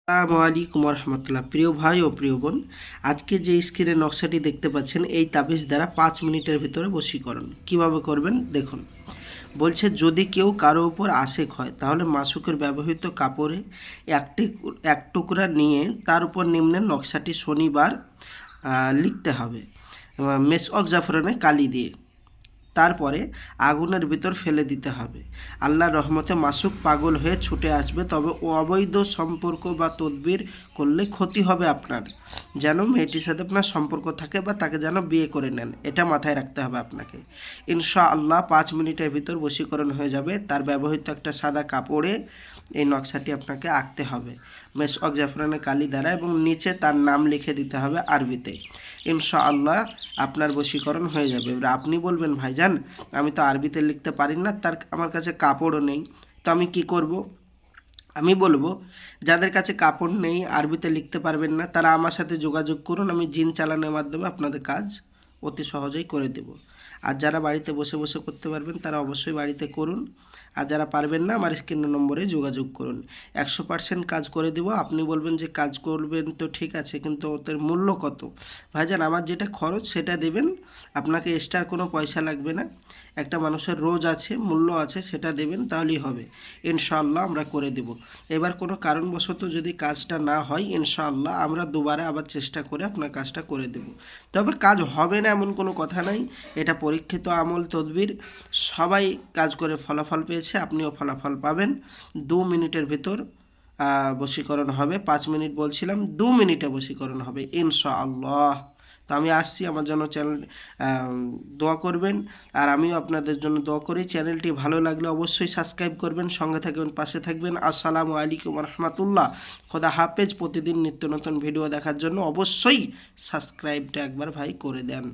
আসসালামু আলাইকুম রহমতুল্লাহ। প্রিয় ভাই ও প্রিয় বোন, আজকে যে স্ক্রিনে নকশাটি দেখতে পাচ্ছেন এই তাবিজ দ্বারা 5 মিনিটের ভিতরে বশীকরণ কিভাবে করবেন দেখুন। বলছে যদি কেউ কারো উপর আশেক হয় তাহলে মাসুকের ব্যবহৃত কাপড়ে এক টুকরা নিয়ে তার উপর নিম্নের নকশাটি শনিবার লিখতে হবে মেসওয়াক জাফরানে কালি দিয়ে। তারপরে আগুনের ভিতর ফেলে দিতে হবে। আল্লাহর রহমতে মাসুক পাগল হয়ে ছুটে আসবে। তবে অবৈধ সম্পর্ক বা তদবির করলে ক্ষতি হবে আপনার। যেন মেয়েটির সাথে আপনার সম্পর্ক থাকে বা তাকে যেন বিয়ে করে নেন, এটা মাথায় রাখতে হবে আপনাকে। ইনশাআল্লাহ 5 মিনিটের ভিতর বশীকরণ হয়ে যাবে। তার ব্যবহৃত একটা সাদা কাপড়ে এই নকশাটি আপনাকে আঁকতে হবে মেসওয়াক জাফরানে কালি দ্বারা, এবং নিচে তার নাম লিখে দিতে হবে আরবিতে। ইনশাআল্লাহ আপনার বশীকরণ হয়ে যাবে। এবার আপনি বলবেন ভাইজান আমি তো আরবিতে লিখতে পারি না, আমার কাছে কাপড়ও নেই, তো আমি কি করব? আমি বলবো যাদের কাছে কাপড় নেই, আরবিতে লিখতে পারবেন না, তারা আমার সাথে যোগাযোগ করুন। আমি জিন চালানোর মাধ্যমে আপনাদের কাজ অতি সহজেই করে দেব। আর যারা বাড়িতে বসে বসে করতে পারবেন তারা অবশ্যই বাড়িতে করুন। আর যারা পারবেন না আমার স্ক্রিনের নম্বরে যোগাযোগ করুন। 100% কাজ করে দেব। আপনি বলবেন যে কাজ করবেন তো ঠিক আছে, কিন্তু ওদের মূল্য কত? ভাইজান আমার যেটা খরচ সেটা দেবেন, আপনাকে এক্সট্রা কোনো পয়সা লাগবে না। একটা মানুষের রোজ আছে, মূল্য আছে, সেটা দেবেন, তাহলেই হবে। ইনশাআল্লাহ আমরা করে দেব। এবার কোনো কারণবশত যদি কাজটা না হয় ইনশাআল্লাহ আমরা দুবারে আবার চেষ্টা করে আপনার কাজটা করে দেব। তবে কাজ হবে না এমন কোনো কথা নাই, এটা পরীক্ষিত আমল তদবির। সবাই কাজ করে ফলাফল পেয়েছে, আপনিও ফলাফল পাবেন। 2 মিনিটের ভিতর বশীকরণ হবে। 5 মিনিট বলছিলাম, 2 মিনিটে বশীকরণ হবে ইনশাআল্লাহ। তো আমি আসছি, আমার জন্য চ্যানেল দোয়া করবেন, আর আমিও আপনাদের জন্য দোয়া করি। চ্যানেলটি ভালো লাগলে অবশ্যই সাবস্ক্রাইব করবেন, সঙ্গে থাকবেন, পাশে থাকবেন। আসসালামু আলাইকুম রহমতুল্লাহ। খোদা হাফেজ। প্রতিদিন নিত্য নতুন ভিডিও দেখার জন্য অবশ্যই সাবস্ক্রাইবটা একবার ভাই করে দেন।